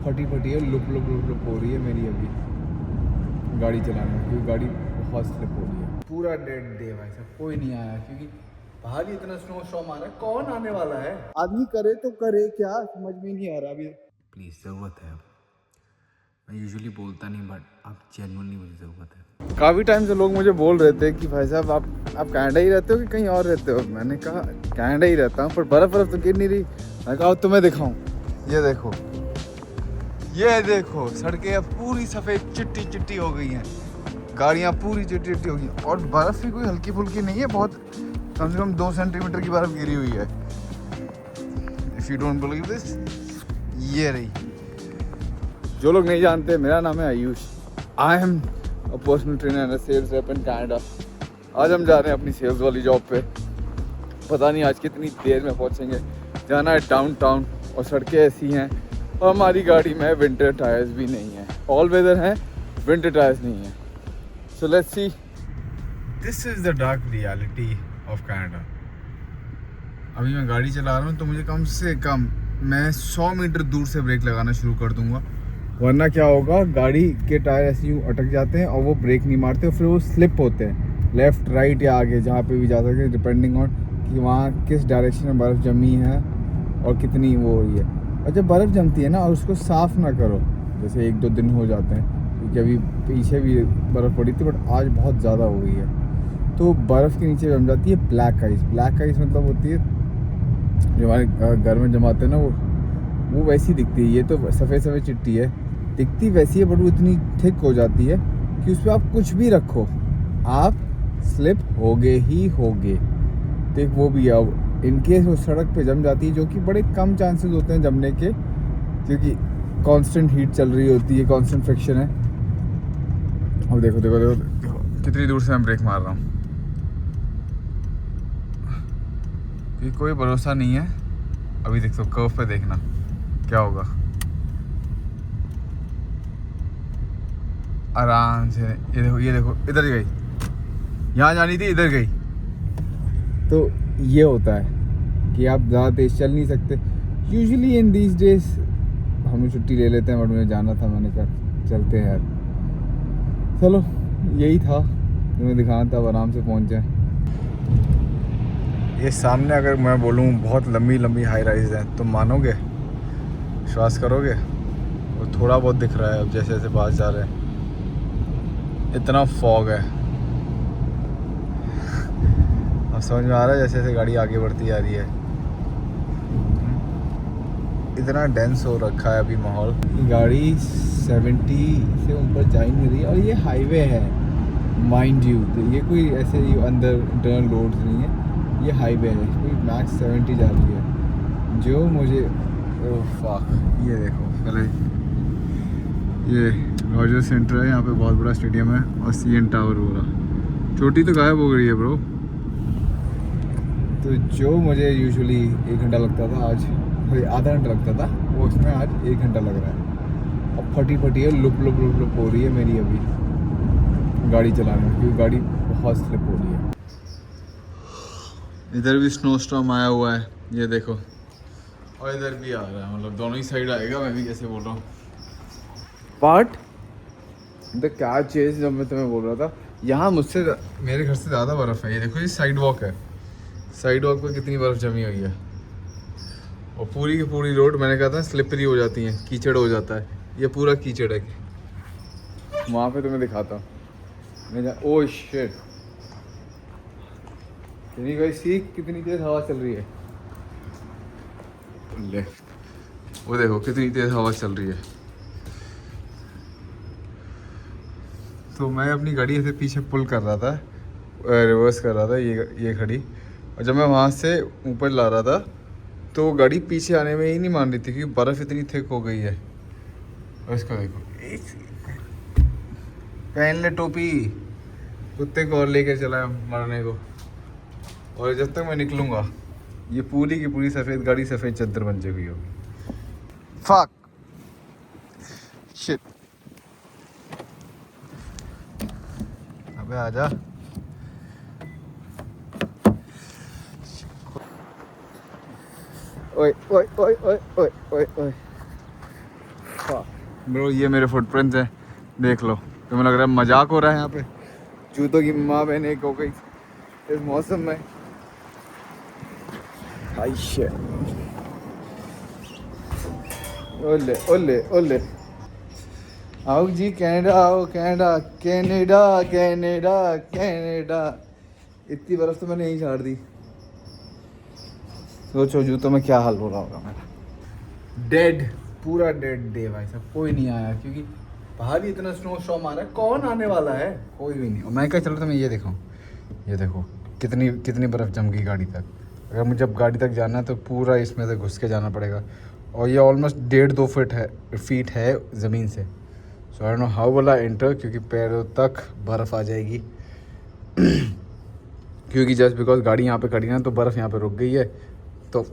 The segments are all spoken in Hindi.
फटी फटी है, लुप लुप लुप लुप हो रही है मेरी अभी गाड़ी चलाने में, क्योंकि गाड़ी बहुत स्लिप हो रही है। पूरा डेड डे भाई साहब, कोई नहीं आया क्योंकि बाहर ही इतना स्नो स्टॉर्म आ रहा है। कौन आने वाला है? आदमी करे तो करे क्या, समझ में नहीं आ रहा अभी। प्लीज़ ज़रूरत है, मैं यूजुअली बोलता नहीं बट अब जेन्युइनली मुझे ज़रूरत है। काफ़ी टाइम से लोग मुझे बोल रहे थे कि भाई साहब आप कनाडा ही रहते हो कि कहीं और रहते हो। मैंने कहा कनाडा ही रहता हूँ, पर बर्फ़ तो गिर नहीं रही। मैं कहा तुम्हें दिखाऊँ, ये देखो सड़कें अब पूरी सफ़ेद चिट्टी चिट्टी हो गई हैं, गाड़ियाँ पूरी चिट्टी चिट्टी हो गई हैं, और बर्फ़ भी कोई हल्की फुल्की नहीं है, बहुत कम से कम 2 सेंटीमीटर की बर्फ़ गिरी हुई है। If you don't believe this, ये रही। जो लोग नहीं जानते, मेरा नाम है Ayush. I am a personal trainer and sales rep in Canada. आज हम जा रहे हैं अपनी सेल्स वाली जॉब पे। पता नहीं आज कितनी देर में पहुंचेंगे। जाना है डाउनटाउन और सड़कें ऐसी हैं, और हमारी गाड़ी में विंटर टायर्स भी नहीं है। ऑल वेदर हैं, विंटर टायर्स नहीं है। So let's see. This is the dark reality of Canada. अभी मैं गाड़ी चला रहा हूँ तो मुझे कम से कम मैं 100 मीटर दूर से ब्रेक लगाना शुरू कर दूंगा, वरना क्या होगा, गाड़ी के टायर ऐसे यूँ अटक जाते हैं और वो ब्रेक नहीं मारते और फिर वो स्लिप होते हैं लेफ़्ट राइट या आगे, जहाँ पे भी जा सकते हैं, डिपेंडिंग ऑन कि वहाँ किस डायरेक्शन में बर्फ़ जमी है और कितनी वो हो रही है। और जब बर्फ़ जमती है ना और उसको साफ़ ना करो, जैसे 1-2 दिन हो जाते हैं, क्योंकि अभी पीछे भी बर्फ़ पड़ी थी बट आज बहुत ज़्यादा हो गई है, तो बर्फ़ के नीचे जम जाती है ब्लैक आइस। ब्लैक आइस मतलब होती है जो हमारे घर में जमाते हैं ना, वो वैसी दिखती है। ये तो सफ़ेद सफ़ेद चिट्टी है, दिखती वैसी है, बट वो इतनी थिक हो जाती है कि उस पर आप कुछ भी रखो आप स्लिप होगे ही होगे। तो एक वो भी है, अब इनकेस वो सड़क पे जम जाती है, जो कि बड़े कम चांसेस होते हैं जमने के, क्योंकि कांस्टेंट हीट चल रही होती है, कांस्टेंट फ्रिक्शन है। अब देखो देखो देखो देखो कितनी दूर से मैं ब्रेक मार रहा हूँ, कि कोई भरोसा नहीं है। अभी देखो कर्व पे देखना क्या होगा, आराम से। ये देखो इधर गई, यहाँ जानी थी इधर गई। तो ये होता है कि आप ज़्यादा तेज़ चल नहीं सकते। यूजुअली इन दीज डेज हम लोग छुट्टी ले लेते हैं, बट मुझे जाना था, मैंने कहा चलते हैं यार। चलो यही था, तुम्हें दिखाना था, अब आराम से पहुँच जाए। ये सामने अगर मैं बोलूँ बहुत लंबी लंबी हाई राइज हैं तो मानोगे, विश्वास करोगे? वो थोड़ा बहुत दिख रहा है अब जैसे जैसे पास जा रहे हैं। इतना फॉग है, अब समझ में आ रहा है जैसे जैसे गाड़ी आगे बढ़ती जा रही है। इतना डेंस हो रखा है अभी माहौल। गाड़ी 70 से ऊपर जा ही नहीं रही, और ये हाईवे है माइंड यू, तो ये कोई ऐसे ही अंदर इंटरनल रोड नहीं है, ये हाईवे है। कोई मैक्स 70 जा रही है, जो मुझे फक। ये देखो पहले, ये रॉजर सेंटर है, यहाँ पे बहुत बड़ा स्टेडियम है, और CN टावर हो रहा। चोटी तो गायब हो गई है ब्रो। तो जो मुझे यूजुअली 1 घंटा लगता था, आज आधा घंटा लगता था, वो उसमें आज 1 घंटा लग रहा है। अब फटी फटी है, लुप लुप लुप लुप हो रही है मेरी अभी गाड़ी चलाने में, क्योंकि गाड़ी बहुत स्लिप हो रही है। इधर भी स्नो स्टॉर्म आया हुआ है, ये देखो, और इधर भी आ रहा है, मतलब दोनों ही साइड आएगा। मैं भी कैसे बोल रहा हूँ, बट द कैच इज, जब मैं तुम्हें बोल रहा था, यहाँ मुझसे मेरे घर से ज़्यादा बर्फ़ है। ये देखो, ये साइड वॉक है, साइड वॉक पर कितनी बर्फ़ जमी हुई है, और पूरी की पूरी रोड, मैंने कहा था स्लिपरी हो जाती है, कीचड़ हो जाता है। ये पूरा कीचड़ है। वहाँ पे तुम्हें दिखाता हूँ। ओह शिट, कितनी तेज़ हवा चल रही है। लेफ्ट, वो देखो कितनी तेज़ हवा चल रही है। तो मैं अपनी गाड़ी ऐसे पीछे पुल कर रहा था, रिवर्स कर रहा था, ये खड़ी, और जब मैं वहाँ से ऊपर ला रहा था तो गाड़ी पीछे आने में ही नहीं मान रही थी, क्योंकि बर्फ़ इतनी थिक हो गई है। और इसको देखो, पहन ले टोपी, कुत्ते को और लेकर चला मरने को। और जब तक मैं निकलूँगा, ये पूरी की पूरी सफ़ेद गाड़ी सफ़ेद चद्दर बन चुकी होगी। फक शिट, अबे आजा। ओए ओए ओए ओए ओए ओए ओए, ब्रो ये मेरे फुटप्रिंट्स हैं, देख लो। तुम्हें लग रहा है मजाक हो रहा है यहाँ पे? जूतों की माँ बहन एक हो गई इस मौसम में। आइशे ओले ओले ओले। आओ जी कनाडा, आओ कनाडा, कनाडा कनाडा कनाडा। इतनी बर्फ तो मैंने यहीं झाड़ दी। सोचो जूतों में क्या हाल हो रहा होगा मेरा। डेड, पूरा डेड डे भाई साहब। कोई नहीं आया क्योंकि बाहर ही इतना स्नो स्टॉर्म आ रहा है, कौन आने वाला है? कोई भी नहीं। और मैं क्या, चलो तुम्हें ये दिखाऊं, ये देखो कितनी कितनी बर्फ़ जम गई गाड़ी तक। अगर मुझे अब गाड़ी तक जाना है तो पूरा इसमें से घुस के जाना पड़ेगा। और ये ऑलमोस्ट 1.5-2 फीट है ज़मीन से। So I don't know how will I enter, क्योंकि पैरों तक बर्फ़ आ जाएगी। क्योंकि जस्ट बिकॉज गाड़ी यहाँ पे खड़ी है तो बर्फ़ यहाँ पे रुक गई है। तो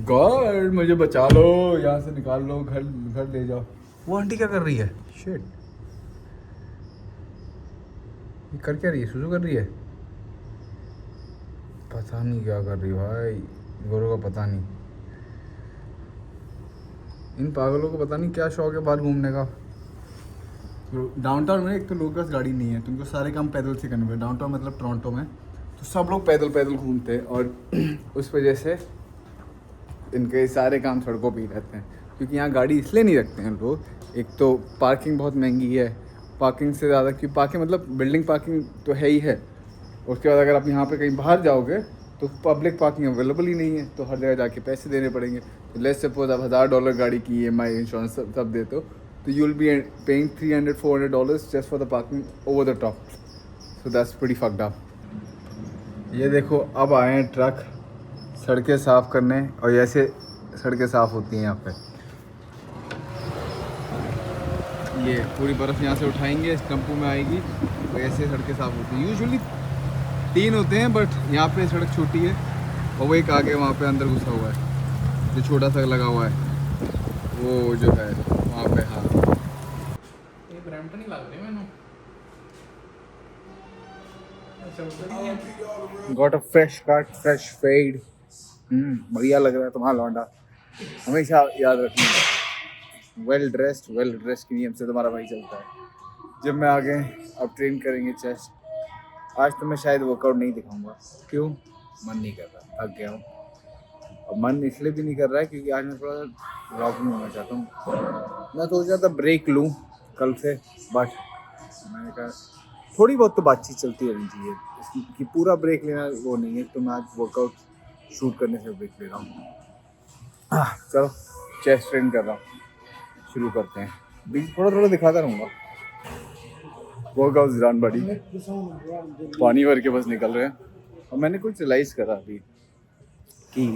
गॉड मुझे बचा लो, यहाँ से निकाल लो, घर घर ले जाओ। वो आंटी क्या कर रही है? शिट, ये कर क्या रही है? सुसु कर रही है? पता नहीं क्या कर रही भाई, गोरों का पता नहीं। इन पागलों को पता नहीं क्या शौक है बाहर घूमने का। डाउनटाउन में एक तो लोगों के पास गाड़ी नहीं है, तुमको सारे काम पैदल से करने पड़े। डाउनटाउन मतलब टोरंटो में तो सब लोग पैदल पैदल घूमते हैं और उस वजह से इनके सारे काम सड़कों पे ही रहते हैं। क्योंकि यहाँ गाड़ी इसलिए नहीं रखते हैं लोग, एक तो पार्किंग बहुत महंगी है, पार्किंग से ज़्यादा, क्योंकि पार्किंग मतलब बिल्डिंग पार्किंग तो है ही है। उसके बाद अगर आप यहाँ पे कहीं बाहर जाओगे तो पब्लिक पार्किंग अवेलेबल ही नहीं है, तो हर जगह जाके पैसे देने पड़ेंगे। तो लेट्स सपोज आप $1000 गाड़ी की EMI इंश्योरेंस सब देते हो, तो you will be paying $300-400 just for the parking over the top. So that's pretty fucked up. ये देखो अब आए हैं ट्रक सड़कें साफ़ करने, और ऐसे सड़कें साफ़ होती हैं यहाँ पे। ये पूरी बर्फ़ यहाँ से उठाएंगे, इस टम्पू में आएगी, तो ऐसे सड़कें साफ़ होती हैं। यूजुअली 3 होते हैं, बट यहाँ पे सड़क छोटी है और वो एक आगे वहाँ पे अंदर घुसा हुआ है जो छोटा सा लगा हुआ है, वो जो है वहाँ पे। हाँ ये ब्रैम्पटन ही लग रही है मैंने। Got a fresh cut, fresh fade. बढ़िया लग रहा है तुम्हारा लौंडा, हमेशा याद रखना। वेल ड्रेस्ड के नियम से तुम्हारा भाई चलता है। जब मैं आगे अब ट्रेन करेंगे चेस्ट। आज तो मैं शायद वर्कआउट नहीं दिखाऊंगा, क्यों? मन नहीं कर रहा, थक गया हूँ। और मन इसलिए भी नहीं कर रहा है क्योंकि आज मैं थोड़ा व्लॉगिंग होना चाहता हूँ। मैं सोच रहा था ब्रेक लूँ कल से, बट मैंने कहा थोड़ी बहुत तो बातचीत चलती रहनी चाहिए, कि पूरा ब्रेक लेना वो नहीं है। तो मैं आज वर्कआउट शूट करने से ब्रेक ले रहा हूँ। चलो चेस्ट ट्रेन कर रहा हूँ, शुरू करते हैं। बीच थोड़ा थोड़ा दिखाता रहूँगा। वर्कआउट डन बॉडी, पानी भर के बस निकल रहे हैं। और मैंने कुछ रियलाइज़ करा अभी कि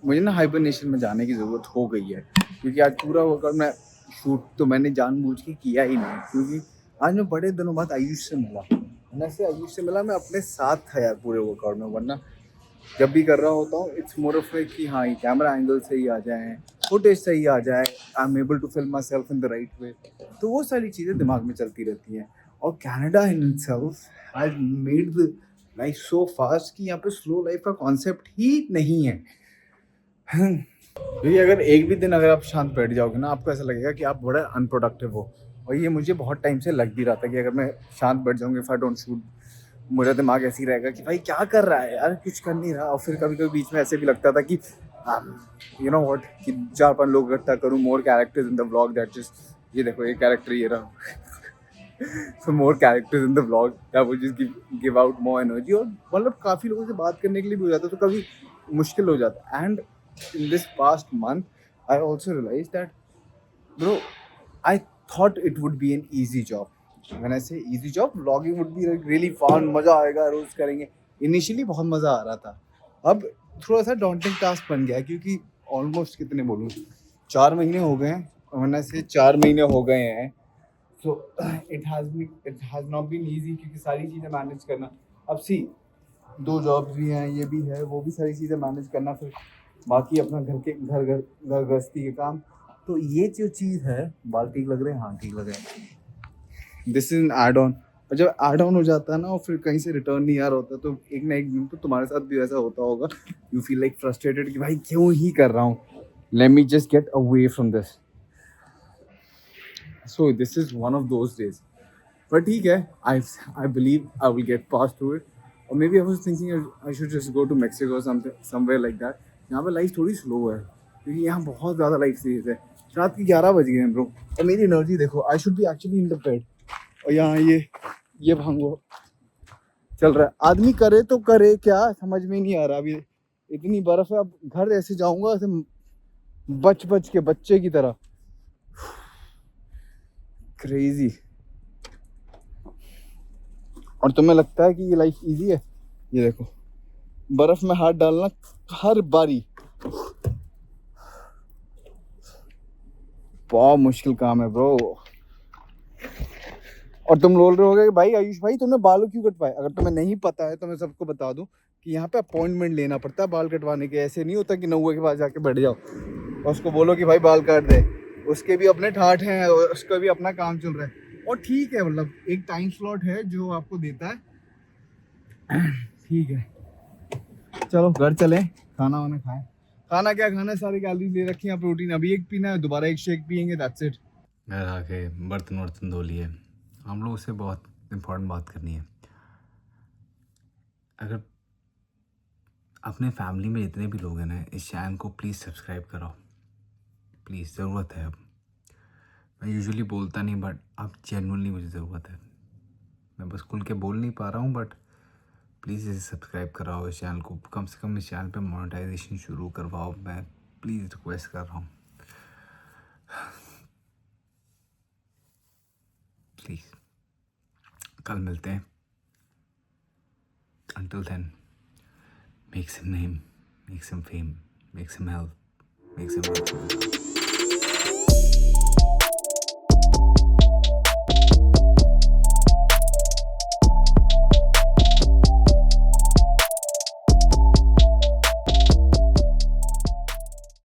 मुझे ना हाइबरनेशन में जाने की ज़रूरत हो गई है, क्योंकि आज पूरा वर्कआउट मैं शूट तो मैंने जानबूझ के किया ही नहीं, क्योंकि आज मैं बड़े दिनों बाद आयुष से मिला। आयुष से मिला, मैं अपने साथ था यार पूरे वर्कआउट में। वरना जब भी कर रहा होता हूँ इट्स मोर ऑफ लाइक कि हाँ, ये कैमरा एंगल सही आ जाए, फुटेज सही आ जाए, I am able to film myself in the right way. तो वो सारी चीज़ें दिमाग में चलती रहती हैं। और Canada in itself has made the life so fast कि यहाँ पे स्लो लाइफ का कॉन्सेप्ट ही नहीं है। क्योंकि अगर एक भी दिन अगर आप शांत बैठ जाओगे ना, आपको ऐसा लगेगा कि आप बड़ा अनप्रोडक्टिव हो। और ये मुझे बहुत टाइम से लग भी रहा था कि अगर मैं शांत बैठ जाऊँगी, इफ आई डोंट शूट, मेरा दिमाग ऐसे ही रहेगा कि भाई क्या कर रहा है यार, कुछ कर नहीं रहा। और फिर कभी कभी बीच में ऐसे भी लगता था कि यू नो व्हाट, कि 4-5 लोग इकट्ठा करूँ, more characters in the vlog that just, ये देखो ये कैरेक्टर ये रहा। so more characters in the vlog that would just give out more energy। और मतलब काफ़ी लोगों से बात करने के लिए भी हो जाता है, तो कभी मुश्किल हो जाता है। And in this past month I also realized that bro, I thought it would be an easy job. When I say easy job, vlogging would be like really fun, मज़ा आएगा, रोज़ करेंगे। इनिशियली बहुत मज़ा आ रहा था, अब थोड़ा सा डॉन्टिंग टास्क बन गया, क्योंकि ऑलमोस्ट कितने बोलूँ 4 महीने हो गए हैं, वरना से 4 महीने हो गए हैं। So it has not been easy, क्योंकि सारी चीज़ें मैनेज करना। अब सी 2 जॉब्स भी हैं, ये भी है, वो भी सारी चीज़ें मैनेज करना, फिर बाकी अपना घर गृहस्थी के काम। तो ये जो चीज़ है, बाल ठीक लग रहे हैं? हाँ ठीक लग रहे हैं। This is an add on. और जब एड ऑन हो जाता है ना, और फिर कहीं से रिटर्न नहीं आ रहा होता, तो एक ना एक दिन तो तुम्हारे साथ भी ऐसा होता होगा, यू फील लाइक फ्रस्ट्रेटेड कि भाई क्यों ही कर रहा हूँ, let me just get away from this. So this is one of those days. But ठीक है, I believe I will get past through it. Or maybe I was thinking I should just go to Mexico or somewhere like that. यहाँ पे लाइफ थोड़ी स्लो है क्योंकि यहाँ बहुत ज़्यादा लाइफ सीरीज है. रात के 11 बज गए हैं ब्रो और मेरी एनर्जी देखो. I should be actually in the bed और यहाँ ये भांगो चल रहा है. आदमी करे तो करे क्या समझ में नहीं आ रहा. अभी इतनी बर्फ है. अब घर ऐसे जाऊंगा ऐसे बच के बच्चे की तरह. क्रेजी. और तुम्हें लगता है कि ये लाइफ इजी है? ये देखो बर्फ में हाथ डालना हर बारी बहुत मुश्किल काम है ब्रो. और तुम बोल रहे होगे कि भाई आयुष भाई तुमने बाल क्यों कटवाए? अगर तुम्हें नहीं पता है तो मैं सबको बता दूं कि यहाँ पे अपॉइंटमेंट लेना पड़ता है बाल कटवाने के. ऐसे नहीं होता कि नौवे के पास जाके बैठ जाओ और उसको बोलो कि भाई बाल काट दे. उसके भी अपने ठाठ हैं और उसका भी अपना काम चल रहा है. और ठीक है मतलब एक टाइम स्लॉट है जो आपको देता है. ठीक है चलो घर चले खाना वाना खाएं. खाना क्या खाना है? सारी कैलोरीज ले रखी है. प्रोटीन अभी एक पीना है दोबारा एक शेक पियेंगे. That's it. घर आके बर्तन धो लिए. हम लोग उससे बहुत इम्पोर्टेंट बात करनी है. अगर अपने फैमिली में जितने भी लोग हैं ना इस चैनल को प्लीज़ सब्सक्राइब कराओ प्लीज़. ज़रूरत है. अब मैं यूजुअली बोलता नहीं बट अब जेन्युइनली मुझे ज़रूरत है. मैं बस खुल के बोल नहीं पा रहा हूँ बट प्लीज़ इसे सब्सक्राइब कराओ इस चैनल को. कम से कम इस चैनल पे मोनेटाइजेशन शुरू करवाओ. मैं प्लीज़ रिक्वेस्ट कर रहा हूँ प्लीज़. कल मिलते हैं. Until then, make some name, make some fame, make some health, make some